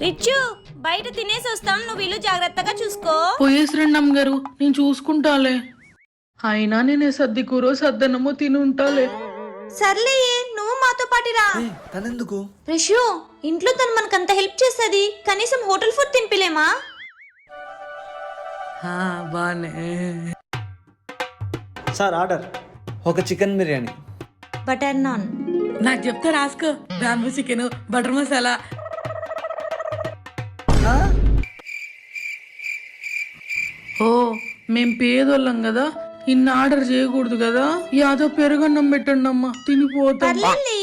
రిచ్చు బయట తినేసి వస్తాం, నువ్వు ఇల్లు జాగ్రత్తగా చూసుకో. పోయేసిరండి అమ్మగారు, నేను చూసుకుంటాలే. అయినా నేనే సర్ది కూరో సద్దనమో తిని ఉంటాలే. సర్లే, నువ్వు మాతో పాటిరా. తనెందుకు? రిషు, ఇంట్లో తను మనకంత హెల్ప్ చేస్తుంది, కనీసం హోటల్ ఫుడ్ తినిపిలేమా? బానే. Sir order. ఒక చికెన్ బిర్యానీ. బటర్ నాన్. నాకు చెప్తా రాసుకో. Bamboo chicken, butter masala. ఓ మేం పేదోళ్ళం కదా, ఇన్ని ఆర్డర్ చేయకూడదు కదా. యాదో పెరుగన్నం పెట్టండి అమ్మా, తినిపోతాం. పర్లేదులే,